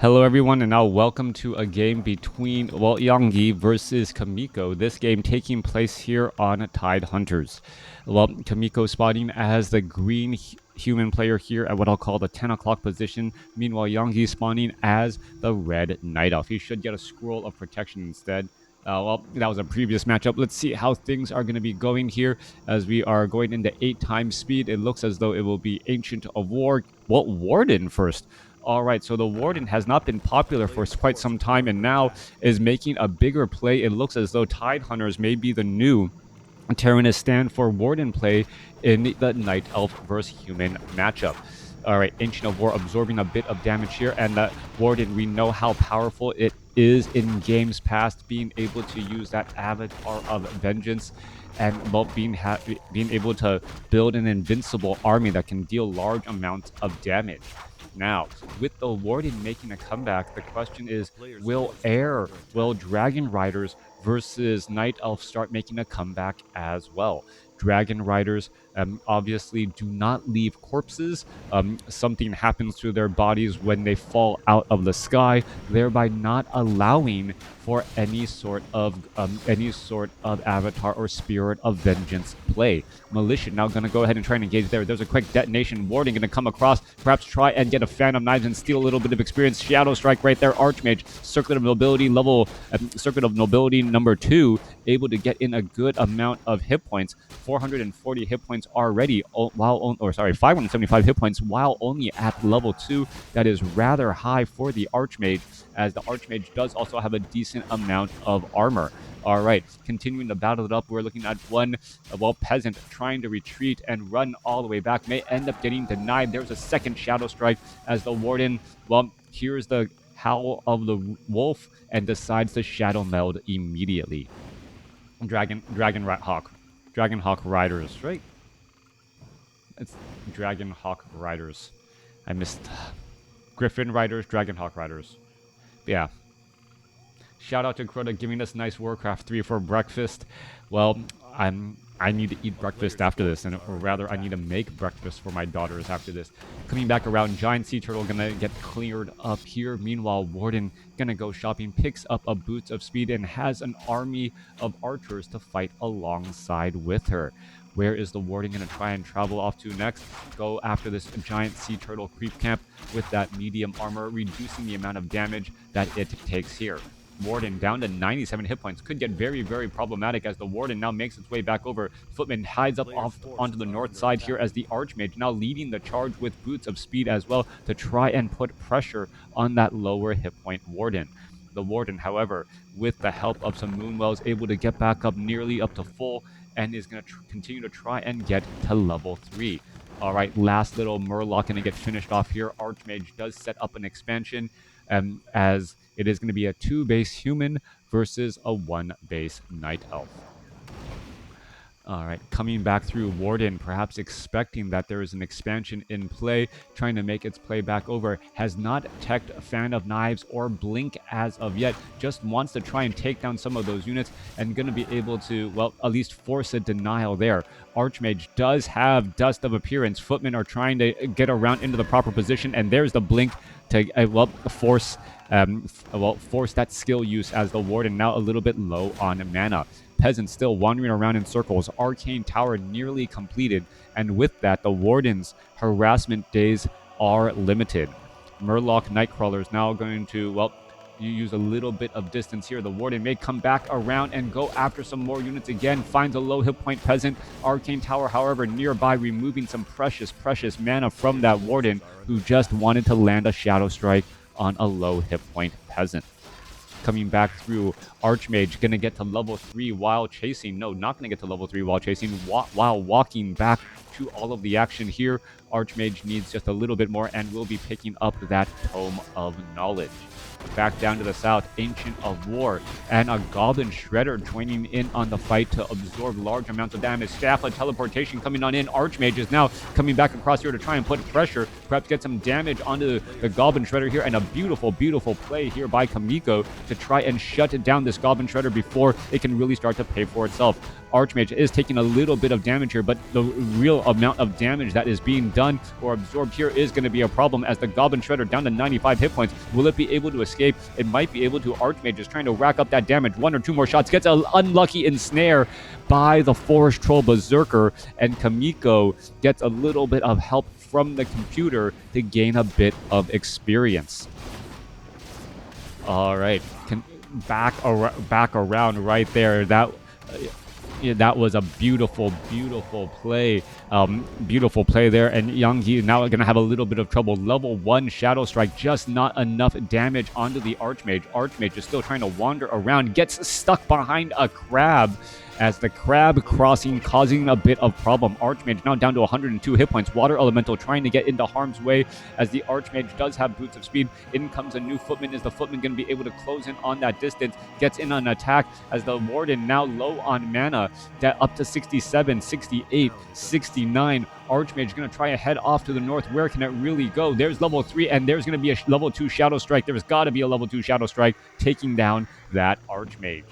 Hello everyone, and now welcome to a game between, Yange versus Chaemiko. This game taking place here on Tide Hunters. Chaemiko spotting as the green human player here at what I'll call the 10 o'clock position. Meanwhile, Yange spawning as the red night elf. He should get a scroll of protection instead. That was a previous matchup. Let's see how things are going to be going here as we are going into 8 times speed. It looks as though it will be Ancient of War. Warden first. All right, so the Warden has not been popular for quite some time and now is making a bigger play. It looks as though Tide Hunters may be the new Tyrannus stand for Warden play in the Night Elf versus Human matchup. All right, Ancient of War absorbing a bit of damage here, and that Warden, we know how powerful it is in games past, being able to use that Avatar of Vengeance and being able to build an invincible army that can deal large amounts of damage. Now, with the Warden making a comeback, the question is, will Dragon Riders versus Night Elf start making a comeback as well? Dragon Riders obviously do not leave corpses. Something happens to their bodies when they fall out of the sky, thereby not allowing for any sort of avatar or spirit of vengeance play. Militia now going to go ahead and try and engage there. There's a quick detonation. Warden going to come across, perhaps try and get a fan of knives and steal a little bit of experience. Shadow Strike right there. Archmage, Circuit of Nobility number 2, able to get in a good amount of hit points. 440 hit points already, 575 hit points while only at level 2. That is rather high for the Archmage, as the Archmage does also have a decent amount of armor. All right, continuing to battle it up, we're looking at one, Peasant trying to retreat and run all the way back, may end up getting denied. There's a second Shadow Strike as the Warden, hears the howl of the wolf and decides to Shadow Meld immediately. Dragonhawk Riders, right? It's Dragonhawk Riders. I missed Griffin Riders, Dragonhawk Riders. Yeah. Shout out to Crota giving us nice WarCraft 3 for breakfast. Well, I need to eat breakfast after this, or rather, I need to make breakfast for my daughters after this. Coming back around, Giant Sea Turtle gonna get cleared up here. Meanwhile, Warden gonna go shopping, picks up a Boots of Speed, and has an army of archers to fight alongside with her. Where is the Warden going to try and travel off to next? Go after this Giant Sea Turtle creep camp with that medium armor, reducing the amount of damage that it takes here. Warden down to 97 hit points. Could get very, very problematic as the Warden now makes its way back over. Footman hides up off onto the north side here as the Archmage now leading the charge with Boots of Speed as well to try and put pressure on that lower hit point Warden. The Warden, however, with the help of some Moonwells, able to get back up nearly up to full, and is going to continue to try and get to level 3. All right, last little Murloc going to get finished off here. Archmage does set up an expansion, as it is going to be a 2-base human versus a 1-base night elf. All right, coming back through, Warden, perhaps expecting that there is an expansion in play, trying to make its play back over, has not teched Fan of Knives or Blink as of yet, just wants to try and take down some of those units and going to be able to, at least force a denial there. Archmage does have Dust of Appearance. Footmen are trying to get around into the proper position, and there's the Blink to, force that skill use as the Warden now a little bit low on mana. Peasant still wandering around in circles. Arcane Tower nearly completed, and with that, the Warden's harassment days are limited. Murloc Nightcrawler is now going to, you use a little bit of distance here. The Warden may come back around and go after some more units again. Finds a low hit point Peasant. Arcane Tower, however, nearby, removing some precious mana from that Warden who just wanted to land a Shadow Strike on a low hit point Peasant. Coming back through, Archmage going to get to level 3 while chasing. No, not going to get to level 3 while chasing. While walking back to all of the action here, Archmage needs just a little bit more and will be picking up that Tome of Knowledge. Back down to the south, Ancient of War and a Goblin Shredder joining in on the fight to absorb large amounts of damage. Staff of Teleportation coming on in. Archmage is now coming back across here to try and put pressure, perhaps get some damage onto the Goblin Shredder here, and a beautiful play here by Chaemiko to try and shut down this Goblin Shredder before it can really start to pay for itself. Archmage is taking a little bit of damage here, but the real amount of damage that is being done or absorbed here is going to be a problem as the Goblin Shredder down to 95 hit points. Will it be able to escape? It might be able to. Archmage is trying to rack up that damage. 1 or 2 more shots. Gets an unlucky ensnare by the Forest Troll Berserker, and Chaemiko gets a little bit of help from the computer to gain a bit of experience. All right, back around right there. That was a beautiful play. Beautiful play there. And Yange now going to have a little bit of trouble. Level 1 Shadow Strike, just not enough damage onto the Archmage. Archmage is still trying to wander around, gets stuck behind a crab as the crab crossing causing a bit of problem. Archmage now down to 102 hit points. Water Elemental trying to get into harm's way as the Archmage does have Boots of Speed. In comes a new Footman. Is the Footman going to be able to close in on that distance? Gets in on an attack as the Warden now low on mana, that up to 67, 68, 69. Archmage going to try a head off to the north. Where can it really go? There's level 3, and there's going to be a level 2 Shadow Strike. There's got to be a level 2 Shadow Strike taking down that Archmage.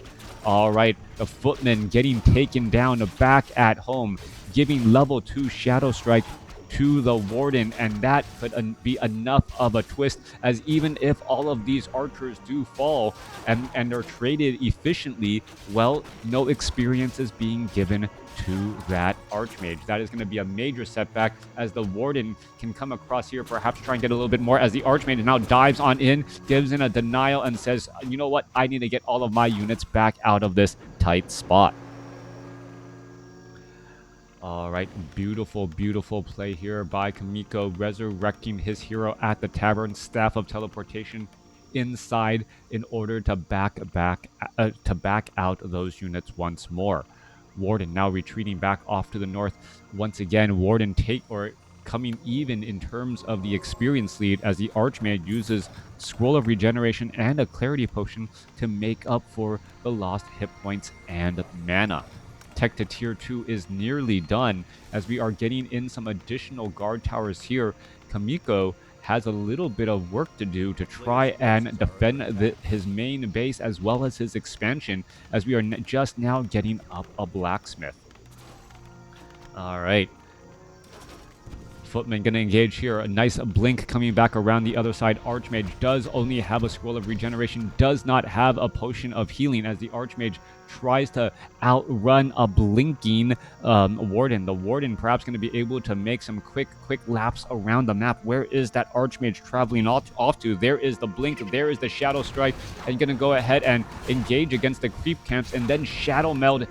All right, the Footman getting taken down back at home, giving level 2 Shadow Strike to the Warden, and that could be enough of a twist, as even if all of these archers do fall and are traded efficiently, well, no experience is being given to that Archmage. That is going to be a major setback as the Warden can come across here, perhaps try and get a little bit more, as the Archmage now dives on in, gives in a denial, and says, you know what, I need to get all of my units back out of this tight spot. All right, beautiful play here by Chaemiko, resurrecting his hero at the tavern. Staff of Teleportation inside in order to back out those units once more. Warden now retreating back off to the north. Once again, Warden coming even in terms of the experience lead, as the Archmage uses Scroll of Regeneration and a Clarity Potion to make up for the lost hit points and mana. Tech to tier 2 is nearly done, as we are getting in some additional guard towers here. Chaemiko has a little bit of work to do to try and defend his main base as well as his expansion, as we are just now getting up a blacksmith. All right. Footman going to engage here. A nice blink coming back around the other side. Archmage does only have a Scroll of Regeneration, does not have a Potion of Healing, as the Archmage tries to outrun a blinking Warden. The Warden perhaps going to be able to make some quick laps around the map. Where is that Archmage traveling off to? There is the blink, there is the Shadow Strike, and going to go ahead and engage against the creep camps, and then Shadow Meld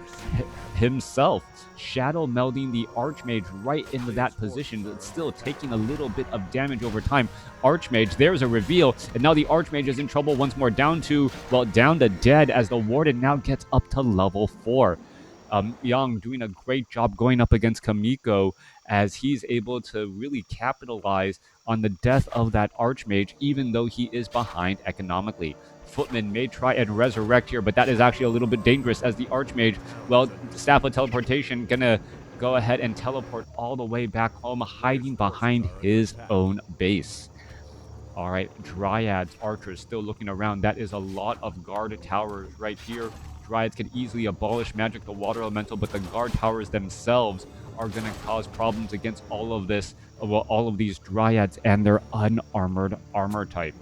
himself. Shadow melding the Archmage right into that position, but still taking a little bit of damage over time. Archmage, there's a reveal, and now the Archmage is in trouble once more, down to dead, as the Warden now gets up to level 4. Yange doing a great job going up against Chaemiko, as he's able to really capitalize on the death of that Archmage, even though he is behind economically. Footman may try and resurrect here, but that is actually a little bit dangerous, as the Archmage, Staff of Teleportation gonna go ahead and teleport all the way back home, hiding behind his own base. All right, Dryads, Archers still looking around. That is a lot of guard towers right here. Dryads can easily abolish magic, the water elemental, but the guard towers themselves are going to cause problems against all of these Dryads and their unarmored armor type.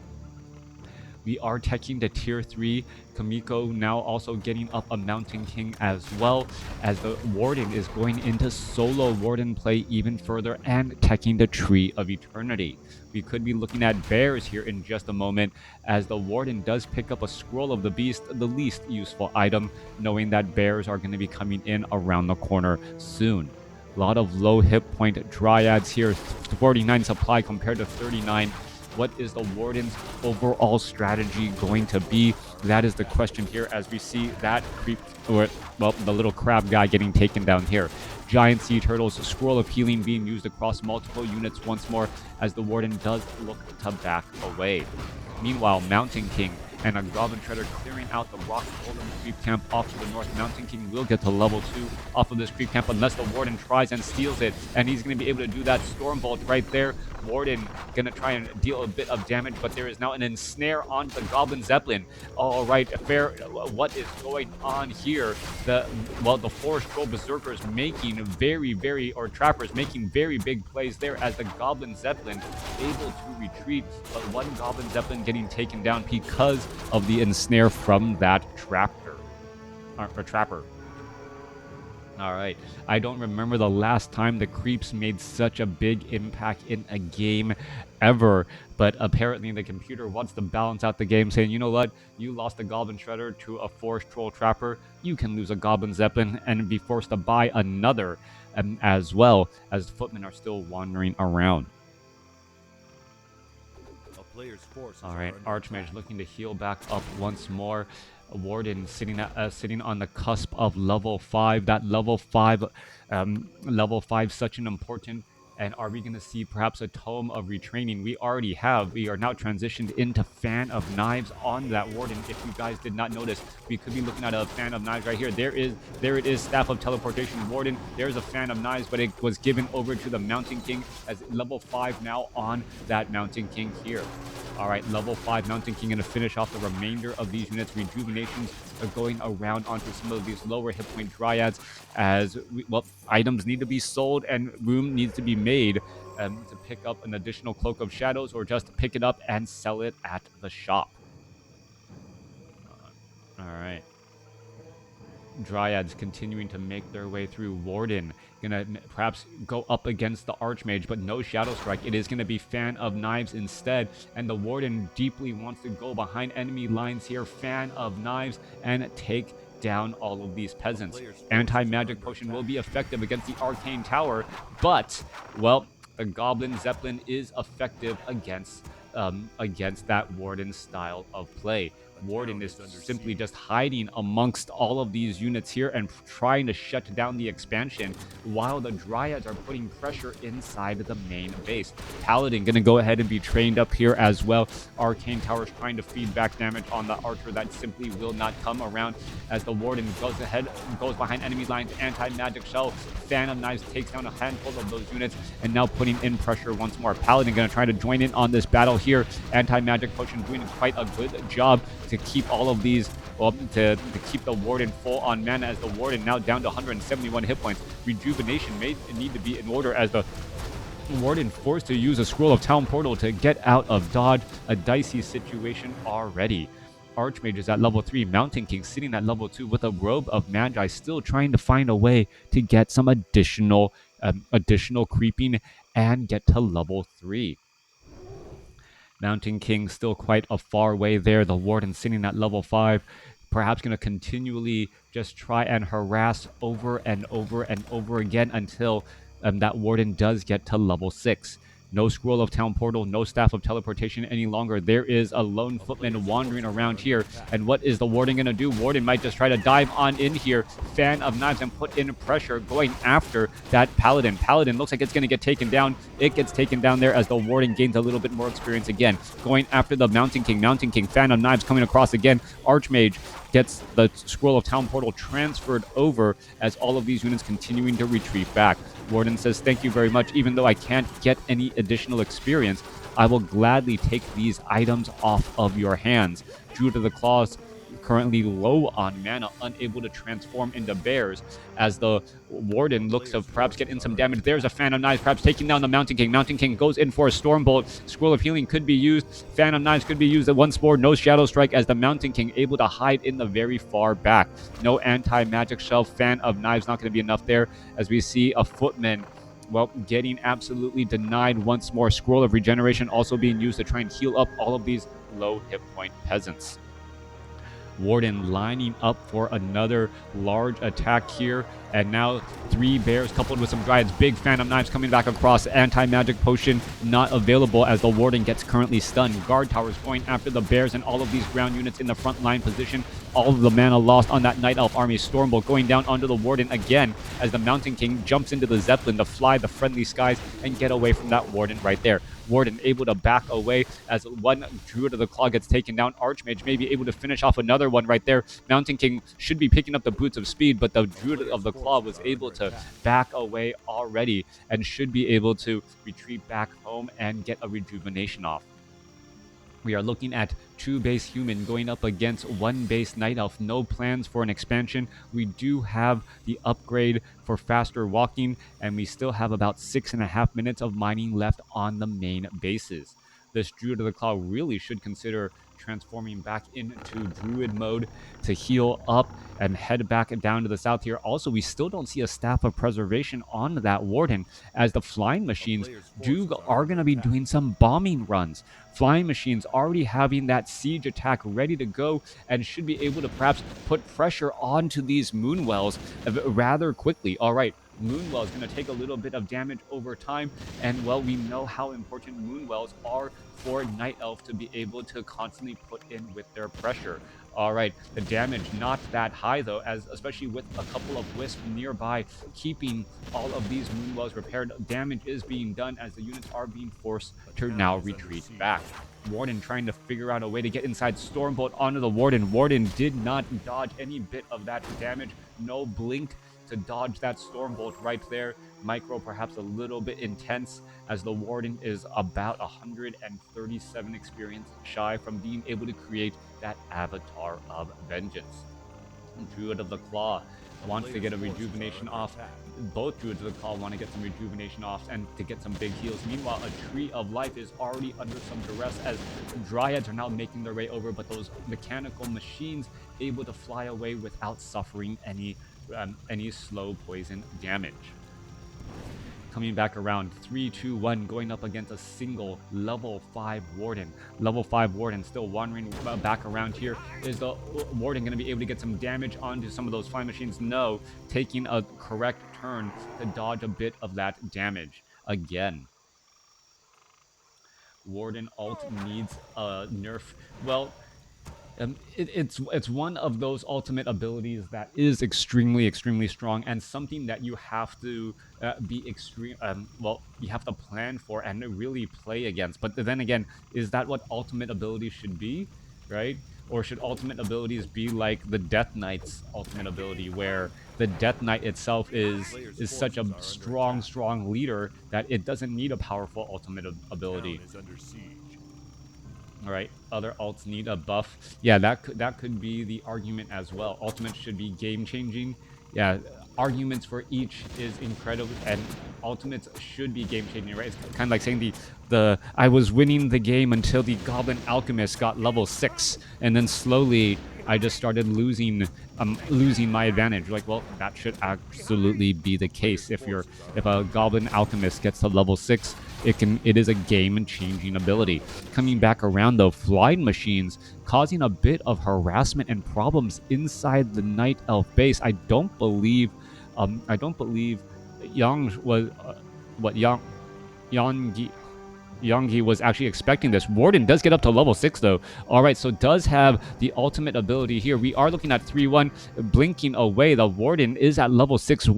We are teching to tier 3. Chaemiko now also getting up a Mountain King, as well as the Warden is going into solo Warden play even further and teching the Tree of Eternity. We could be looking at bears here in just a moment, as the Warden does pick up a Scroll of the Beast, the least useful item, knowing that bears are going to be coming in around the corner soon. A lot of low hit point Dryads here, 49 supply compared to 39. What is the Warden's overall strategy going to be? That is the question here, as we see that the little crab guy getting taken down here. Giant Sea Turtles, Scroll of Healing being used across multiple units once more, as the Warden does look to back away. Meanwhile, Mountain King and a Goblin Shredder clearing out the Rock Golem creep camp off to the north. Mountain King will get to level 2 off of this creep camp unless the Warden tries and steals it, and he's going to be able to do that. Stormbolt right there. Warden going to try and deal a bit of damage, but there is now an ensnare on the Goblin Zeppelin. All right, fair. What is going on here? The Forest Troll Berserkers making or Trappers making very big plays there as the Goblin Zeppelin able to retreat, but one Goblin Zeppelin getting taken down because of the ensnare from that Trapper. All right. I don't remember the last time the creeps made such a big impact in a game ever, but apparently the computer wants to balance out the game, saying, you know what, you lost a Goblin Shredder to a Forest Troll Trapper, you can lose a Goblin Zeppelin and be forced to buy another, as well, as the footmen are still wandering around. All right, Archmage looking to heal back up once more. Warden sitting on the cusp of level 5. That level 5, such an important. And are we going to see perhaps a Tome of Retraining? We already have. We are now transitioned into Fan of Knives on that Warden. If you guys did not notice, we could be looking at a Fan of Knives right here. There it is, Staff of Teleportation Warden. There's a Fan of Knives, but it was given over to the Mountain King as level 5 now on that Mountain King here. All right, level 5 Mountain King going to finish off the remainder of these units. Rejuvenations are going around onto some of these lower hit point Dryads as, items need to be sold and room needs to be made to pick up an additional Cloak of Shadows or just pick it up and sell it at the shop. All right. Dryads continuing to make their way through. Warden gonna perhaps go up against the Archmage, but no Shadow Strike. It is gonna be Fan of Knives instead, and the Warden deeply wants to go behind enemy lines here. Fan of Knives and take down all of these peasants. Anti-magic potion will be effective against the Arcane Tower, but the Goblin Zeppelin is effective against that Warden style of play. Warden is simply just hiding amongst all of these units here and trying to shut down the expansion while the Dryads are putting pressure inside the main base. Paladin going to go ahead and be trained up here as well. Arcane Tower is trying to feed back damage on the Archer. That simply will not come around as the Warden goes behind enemy lines. Anti-magic shell. Fan of Knives takes down a handful of those units and now putting in pressure once more. Paladin going to try to join in on this battle here. Anti-magic potion doing quite a good job to keep all of these, to keep the Warden full on mana, as the Warden now down to 171 hit points. Rejuvenation may need to be in order as the Warden forced to use a Scroll of Town Portal to get out of dodge. A dicey situation already. Archmage is at level 3. Mountain King sitting at level 2 with a Robe of Magi, still trying to find a way to get some additional creeping and get to level 3. Mountain King still quite a far way there. The Warden sitting at level 5, perhaps going to continually just try and harass over and over and over again until that Warden does get to level 6. No Scroll of Town Portal, no Staff of Teleportation any longer. There is a lone footman wandering around here. And what is the Warden going to do? Warden might just try to dive on in here. Fan of Knives and put in pressure going after that Paladin. Paladin looks like it's going to get taken down. It gets taken down there as the Warden gains a little bit more experience again. Going after the Mountain King. Mountain King, Fan of Knives coming across again. Archmage gets the Scroll of Town Portal transferred over as all of these units continuing to retreat back. Warden says, thank you very much. Even though I can't get any additional experience, I will gladly take these items off of your hands. Druid of the Claws currently low on mana, unable to transform into bears, as the Warden looks to perhaps get in some damage. There's a Fan of Knives, perhaps taking down the Mountain King. Mountain King goes in for a Stormbolt. Scroll of Healing could be used. Fan of Knives could be used at once more. No Shadow Strike, as the Mountain King able to hide in the very far back. No anti-magic shelf. Fan of Knives not going to be enough there, as we see a footman getting absolutely denied once more. Scroll of Regeneration also being used to try and heal up all of these low hit point peasants. Warden lining up for another large attack here, and now 3 bears coupled with some Dryads. Big Fan of Knives coming back across. Anti-magic potion not available as the Warden gets currently stunned. Guard towers going after the bears and all of these ground units in the front line position. All of the mana lost on that Night Elf army. Stormbolt going down onto the Warden again as the Mountain King jumps into the Zeppelin to fly the friendly skies and get away from that Warden right there. Warden able to back away as one Druid of the Claw gets taken down. Archmage may be able to finish off another one right there. Mountain King should be picking up the boots of speed, but the Druid of the Claw was able to back away already and should be able to retreat back home and get a rejuvenation off. We are looking at 2 base human going up against 1 base night elf. No plans for an expansion. We do have the upgrade for faster walking, and we still have about 6.5 minutes of mining left on the main bases. This Druid of the Claw really should consider transforming back into Druid mode to heal up and head back down to the south here. Also, we still don't see a Staff of Preservation on that Warden, as the flying machines are going to be doing some bombing runs. Flying machines already having that siege attack ready to go and should be able to perhaps put pressure onto these Moonwells rather quickly. All right, Moonwell is going to take a little bit of damage over time, and well, we know how important Moonwells are for Night Elf to be able to constantly put in with their pressure. All right, the damage not that high though, as especially with a couple of wisps nearby keeping all of these Moonwells repaired. Damage is being done as the units are being forced to now retreat back. Warden trying to figure out a way to get inside Stormbolt onto the Warden. Warden did not dodge any bit of that damage. No blink to dodge that Stormbolt right there. Micro perhaps a little bit intense, as the Warden is about 137 experience shy from being able to create that Avatar of Vengeance. Druid of the Claw wants to get a rejuvenation off. Both Druids of the Claw want to get some rejuvenation off and to get some big heals. Meanwhile, a Tree of Life is already under some duress, as Dryads are now making their way over, but those mechanical machines able to fly away without suffering any slow poison damage. Coming back around, 3, 2, 1, going up against a single level 5 Warden. Level 5 Warden still wandering back around here. Is the Warden going to be able to get some damage onto some of those flying machines? No, taking a correct turn to dodge a bit of that damage again. Warden ult needs a nerf. Well, it's one of those ultimate abilities that is extremely strong, and something that you have to be extreme. Well, you have to plan for and really play against. But then again, is that what ultimate abilities should be, right? Or should ultimate abilities be like the Death Knight's ultimate ability, where the Death Knight itself is such a strong leader that it doesn't need a powerful ultimate ability. All right, other alts need a buff. Yeah, that could be the argument as well. Ultimates should be game changing. Yeah, arguments for each is incredible, and ultimates should be game changing, right? It's kind of like saying the I was winning the game until the Goblin Alchemist got level 6, and then slowly I just started losing my advantage. Like, well, that should absolutely be the case. If a Goblin Alchemist gets to level 6, it is a game-changing ability. Coming back around though, flying machines causing a bit of harassment and problems inside the Night Elf base. I don't believe Yange was Yange was actually expecting this. Warden does get up to level 6 though. All right, so does have the ultimate ability here. We are looking at 3-1 blinking away. The Warden is at level 6.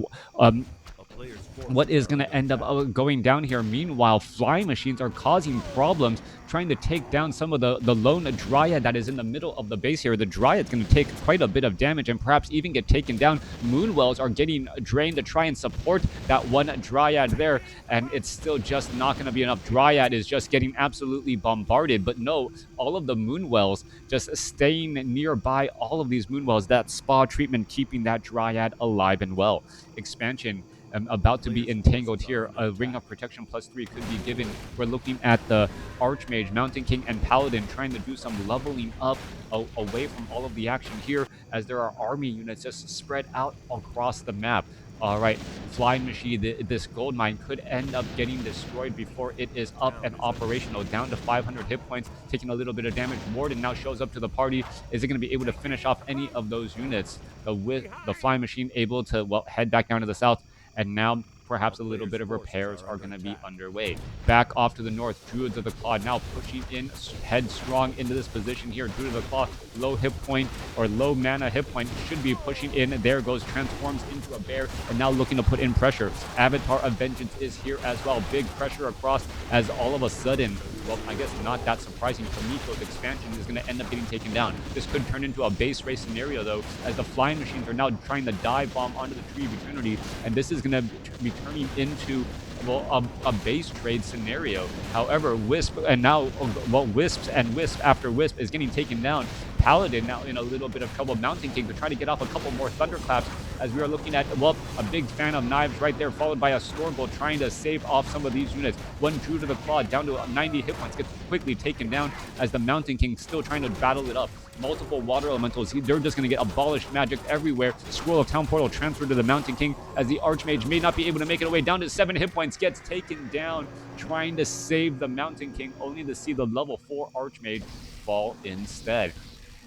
What is going to end up going down here? Meanwhile, flying machines are causing problems trying to take down some of the lone Dryad that is in the middle of the base here. The Dryad's going to take quite a bit of damage and perhaps even get taken down. Moonwells are getting drained to try and support that one Dryad there, and it's still just not going to be enough. Dryad is just getting absolutely bombarded, but no, all of the Moonwells just staying nearby. All of these Moonwells, that spa treatment keeping that Dryad alive and well. Expansion about to be entangled here. A Ring of Protection +3 could be given. We're looking at the Archmage, Mountain King, and Paladin trying to do some leveling up away from all of the action here, as there are army units just spread out across the map. All right, Flying Machine, this gold mine could end up getting destroyed before it is up and operational. Down to 500 hit points, taking a little bit of damage. Warden now shows up to the party. Is it going to be able to finish off any of those units? The Flying Machine able to, well, head back down to the south. And now perhaps a little bit of repairs are going to be underway. Back off to the north, Druids of the Claw now pushing in headstrong into this position here. Druid of the Claw, low hit point or low mana hit point, should be pushing in. There goes, transforms into a bear, and now looking to put in pressure. Avatar of Vengeance is here as well. Big pressure across as all of a sudden, well, I guess not that surprising, Chaemiko's expansion is going to end up getting taken down. This could turn into a base race scenario, though, as the flying machines are now trying to dive bomb onto the Tree of Eternity, and this is going to be turning into, well, a base trade scenario. However, Wisp, and now, well, Wisps and Wisp after Wisp is getting taken down. Paladin now in a little bit of trouble. Mountain King to try to get off a couple more Thunderclaps, as we are looking at, well, a big fan of knives right there, followed by a Stormbolt trying to save off some of these units. One Druid of the Claw down to 90 hit points, gets quickly taken down as the Mountain King still trying to battle it up. Multiple water elementals, they're just going to get abolished magic everywhere. Scroll of Town Portal transferred to the Mountain King, as the Archmage may not be able to make it away. Down to 7 hit points, gets taken down, trying to save the Mountain King, only to see the level 4 Archmage fall instead.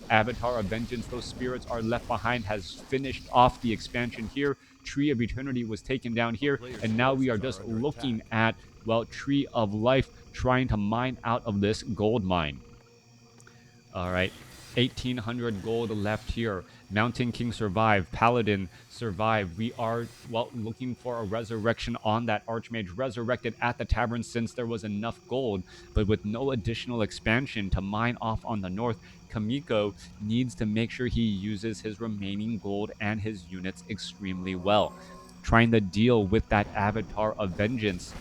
Avatar of Vengeance, those spirits are left behind, has finished off the expansion here. Tree of Eternity was taken down here, and now we are just looking at, well, Tree of Life trying to mine out of this gold mine. All right, 1,800 gold left here. Mountain King survived. Paladin survived. We are, well, looking for a resurrection on that Archmage, resurrected at the tavern since there was enough gold, but with no additional expansion to mine off on the north. Chaemiko needs to make sure he uses his remaining gold and his units extremely well. Trying to deal with that Avatar of Vengeance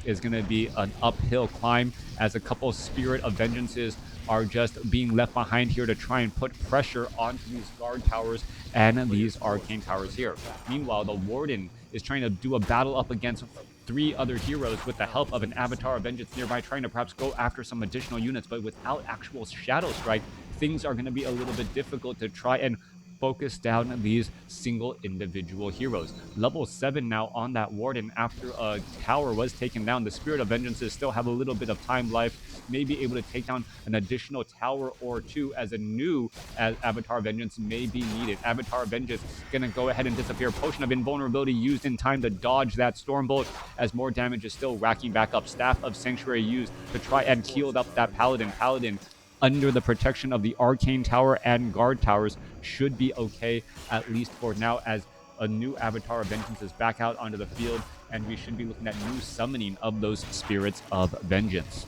is going to be an uphill climb, as a couple Spirit of Vengeances are just being left behind here to try and put pressure onto these guard towers and these arcane towers here. Meanwhile, the Warden is trying to do a battle up against 3 other heroes with the help of an Avatar of Vengeance nearby, trying to perhaps go after some additional units, but without actual Shadow Strike, things are going to be a little bit difficult to try and focus down these single individual heroes. Level 7 now on that Warden after a tower was taken down. The Spirit of Vengeances still have a little bit of time left, may be able to take down an additional tower or 2, as a new Avatar Vengeance may be needed. Avatar Vengeance gonna go ahead and disappear. Potion of Invulnerability used in time to dodge that Stormbolt, as more damage is still racking back up. Staff of Sanctuary used to try and heal up that Paladin. Paladin, under the protection of the Arcane Tower and Guard Towers, should be okay, at least for now, as a new Avatar of Vengeance is back out onto the field, and we should be looking at new summoning of those Spirits of Vengeance.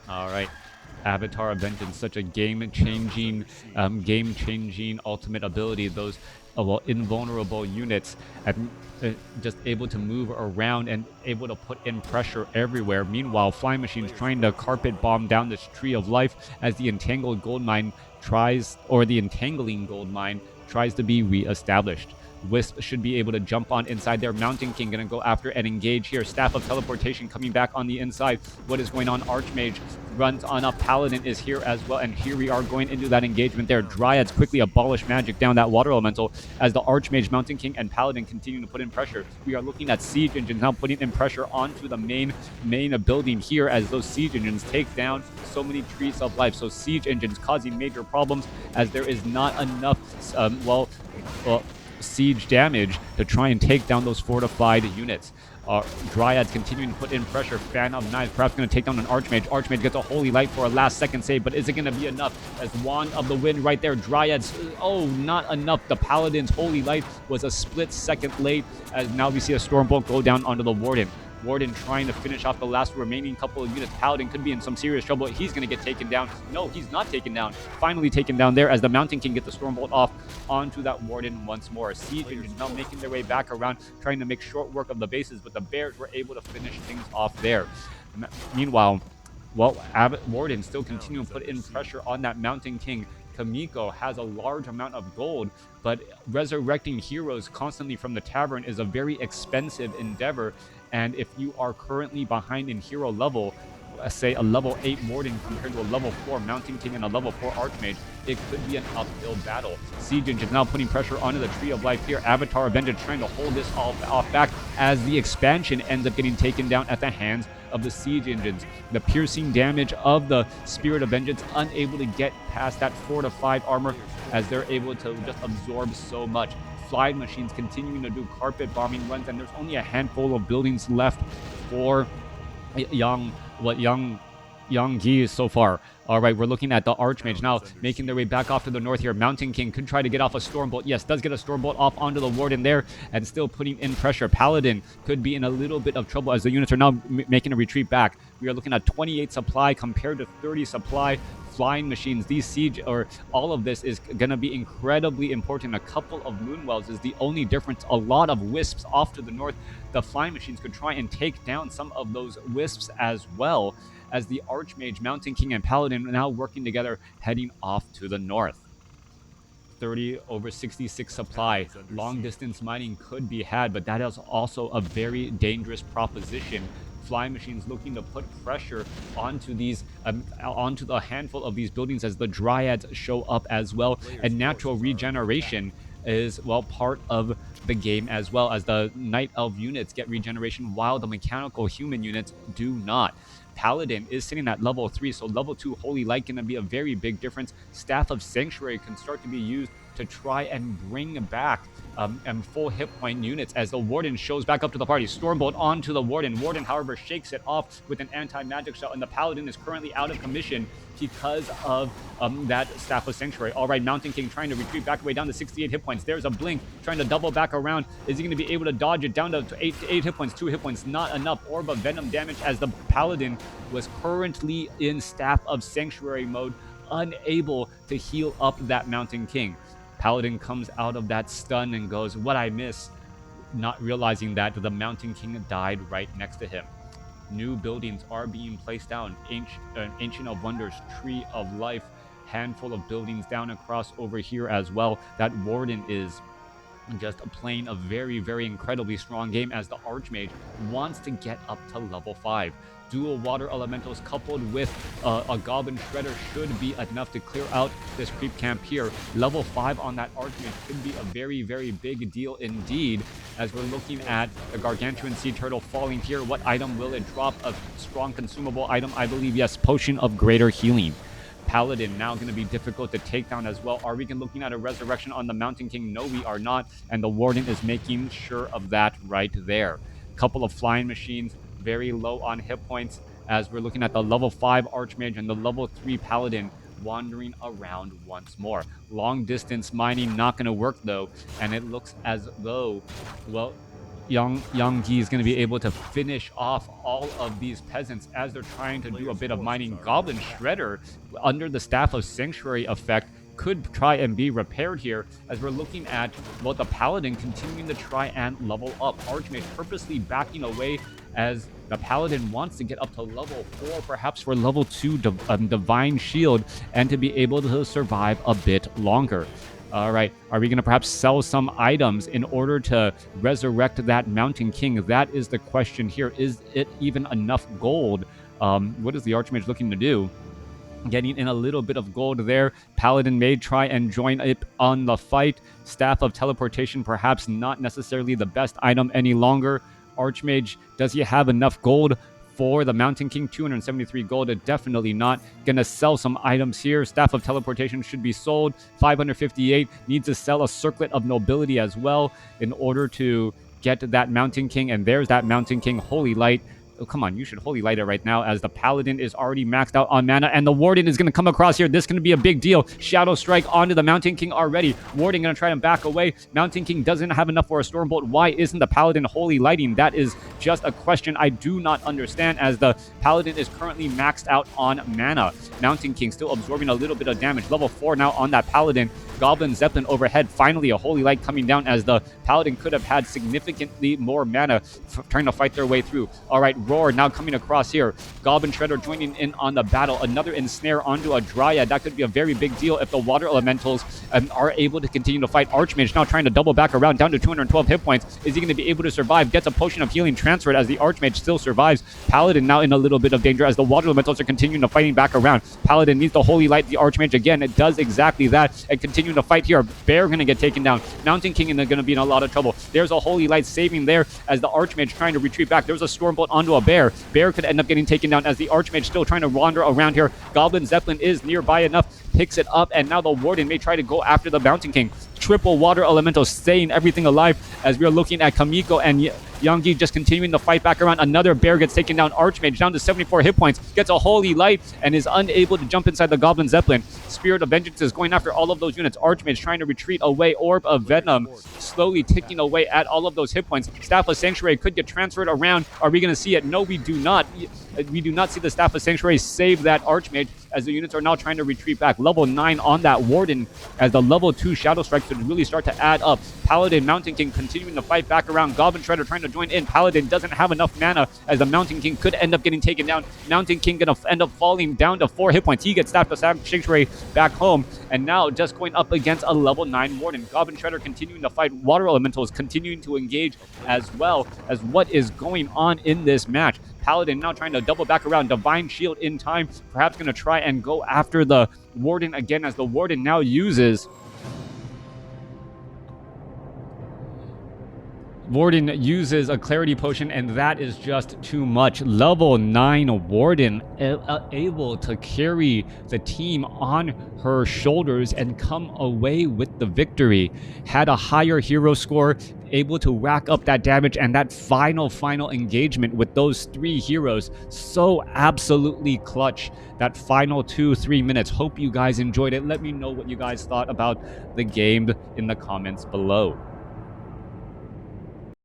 All right. Avatar of Vengeance, such a game-changing ultimate ability. Those well, invulnerable units, and just able to move around and able to put in pressure everywhere. Meanwhile, Flying Machines trying to carpet bomb down this Tree of Life, as the Entangled Gold Mine tries, or the Entangling Gold Mine tries to be re-established. Wisp should be able to jump on inside there. Mountain King gonna go after and engage here. Staff of Teleportation coming back on the inside. What is going on? Archmage runs on up. Paladin is here as well, and here we are going into that engagement there. Dryads quickly abolish magic down that water elemental, as the Archmage, Mountain King, and Paladin continue to put in pressure. We are looking at Siege Engines now putting in pressure onto the main building here, as those Siege Engines take down so many Trees of Life. So Siege Engines causing major problems, as there is not enough siege damage to try and take down those fortified units. Dryads continuing to put in pressure. Fan of Knives perhaps going to take down an Archmage. Archmage gets a Holy Light for a last second save, but is it going to be enough? As Wand of the Wind right there. Dryads, oh, not enough. The Paladin's Holy Light was a split second late, as now we see a Stormbolt go down onto the Warden. Warden trying to finish off the last remaining couple of units. Paladin could be in some serious trouble. He's going to get taken down. No, he's not taken down. Finally taken down there, as the Mountain King gets the Stormbolt off onto that Warden once more. Siege Engines now making their way back around, trying to make short work of the bases, but the Bears were able to finish things off there. Meanwhile, well, Warden still continuing to put in pressure on that Mountain King. Chaemiko has a large amount of gold, but resurrecting heroes constantly from the tavern is a very expensive endeavor. And if you are currently behind in hero level, say a level 8 Warden compared to a level 4 Mountain King and a level 4 Archmage, it could be an uphill battle. Siege Engine now putting pressure onto the Tree of Life here. Avatar of Vengeance trying to hold this all off back, as the expansion ends up getting taken down at the hands of the Siege Engines. The piercing damage of the Spirit of Vengeance unable to get past that fortified armor, as they're able to just absorb so much. flying machines continuing to do carpet bombing runs, and there's only a handful of buildings left for Yange so far. All right, we're looking at the Archmage now making their way back off to the north here. Mountain King could try to get off a Stormbolt. Yes, does get a Stormbolt off onto the Warden there and still putting in pressure. Paladin could be in a little bit of trouble as the units are now making a retreat back. We are looking at 28 supply compared to 30 supply. Flying machines, these siege, or all of this is going to be incredibly important. A couple of Moonwells is the only difference. A lot of Wisps off to the north. The flying machines could try and take down some of those Wisps as well, as the Archmage, Mountain King, and Paladin are now working together, heading off to the north. 30 over 66 supply. Long distance mining could be had, but that is also a very dangerous proposition. Flying machines looking to put pressure onto these, onto the handful of these buildings as the Dryads show up as well. And natural regeneration is, well, part of the game as well, as the Night Elf units get regeneration while the mechanical human units do not. Paladin is sitting at level 3, so level 2 Holy Light going to be a very big difference. Staff of Sanctuary can start to be used to try and bring back full hit point units as the Warden shows back up to the party. Stormbolt onto the Warden. Warden, however, shakes it off with an anti-magic shell, and the Paladin is currently out of commission because of that Staff of Sanctuary. All right, Mountain King trying to retreat back away down to 68 hit points. There's a blink, trying to double back around. Is he going to be able to dodge it down to 8 hit points? 2 hit points, not enough. Orb of Venom damage as the Paladin was currently in Staff of Sanctuary mode, unable to heal up that Mountain King. Paladin comes out of that stun and goes, "What I miss?" Not realizing that the Mountain King died right next to him. New buildings are being placed down. Ancient of Wonders, Tree of Life, handful of buildings down across over here as well. That Warden is just playing a very, very incredibly strong game as the Archmage wants to get up to level 5. Dual water elementals coupled with a Goblin Shredder should be enough to clear out this creep camp here. Level 5 on that Archmage could be a very, very big deal indeed, as we're looking at the Gargantuan Sea Turtle falling here. What item will it drop? A strong consumable item, I believe. Yes, Potion of Greater Healing. Paladin now going to be difficult to take down as well. Are we looking at a resurrection on the Mountain King? No, we are not, and the Warden is making sure of that right there. Couple of flying machines, very low on hit points, as we're looking at the level 5 Archmage and the level 3 Paladin wandering around once more. Long distance mining not going to work though, and it looks as though, well, Yange is going to be able to finish off all of these peasants as they're trying to do a bit of mining. Goblin Shredder, under the Staff of Sanctuary effect, could try and be repaired here, as we're looking at, well, the Paladin continuing to try and level up. Archmage purposely backing away as the Paladin wants to get up to level 4, perhaps for level 2 Divine Shield, and to be able to survive a bit longer. All right, are we going to perhaps sell some items in order to resurrect that Mountain King? That is the question here. Is it even enough gold? What is the Archmage looking to do? Getting in a little bit of gold there. Paladin may try and join it on the fight. Staff of Teleportation, perhaps not necessarily the best item any longer. Archmage, does he have enough gold for the Mountain King? 273 gold, definitely not. Gonna sell some items here. Staff of Teleportation should be sold. 558, needs to sell a Circlet of Nobility as well in order to get that Mountain King, and there's that Mountain King. Holy Light. Oh, come on, you should Holy Light it right now, as the Paladin is already maxed out on mana, and the Warden is going to come across here. This is going to be a big deal. Shadow Strike onto the Mountain King already. Warden going to try and back away. Mountain King doesn't have enough for a Stormbolt. Why isn't the Paladin Holy Lighting? That is just a question I do not understand, as the Paladin is currently maxed out on mana. Mountain King still absorbing a little bit of damage. Level 4 now on that Paladin. Goblin Zeppelin overhead. Finally, a Holy Light coming down, as the Paladin could have had significantly more mana trying to fight their way through. All right, Roar now coming across here. Goblin Shredder joining in on the battle. Another ensnare onto a Dryad. That could be a very big deal if the Water Elementals are able to continue to fight. Archmage now trying to double back around down to 212 hit points. Is he going to be able to survive? Gets a Potion of Healing transferred as the Archmage still survives. Paladin now in a little bit of danger as the Water Elementals are continuing to fighting back around. Paladin needs to Holy Light the Archmage again. It does exactly that, and continuing to fight here. Bear going to get taken down. Mountain King is going to be in a lot of trouble. There's a Holy Light saving there as the Archmage trying to retreat back. There's a Stormbolt onto a Bear. Bear could end up getting taken down as the Archmage still trying to wander around here. Goblin Zeppelin is nearby enough. picks it up, and now the Warden may try to go after the Mountain King. Triple Water Elemental staying everything alive as we are looking at Chaemiko and Yange just continuing to fight back around. Another bear gets taken down. Archmage down to 74 hit points. Gets a Holy Light and is unable to jump inside the Goblin Zeppelin. Spirit of Vengeance is going after all of those units. Archmage trying to retreat away. Orb of Venom slowly ticking away at all of those hit points. Staff of Sanctuary could get transferred around. Are we going to see it? No, we do not. We do not see the Staff of Sanctuary save that Archmage as the units are now trying to retreat back. Level 9 on that Warden as the level 2 Shadow Strikes would really start to add up. Paladin, Mountain King continuing to fight back around. Goblin Shredder trying to join in. Paladin doesn't have enough mana as the Mountain King could end up getting taken down. Mountain King going to end up falling down to 4 hit points. He gets Staff of Sanctuary back home, and now just going up against a level 9 Warden. Goblin Shredder continuing to fight. Water Elementals continuing to engage as well as what is going on in this match. Paladin now trying to double back around. Divine Shield in time. Perhaps going to try and go after the Warden again as the Warden now uses... Warden uses a Clarity Potion, and that is just too much. Level 9 Warden able to carry the team on her shoulders and come away with the victory. Had a higher hero score, able to rack up that damage, and that final engagement with those 3 heroes. So absolutely clutch. That final 2-3 minutes. Hope you guys enjoyed it. Let me know what you guys thought about the game in the comments below.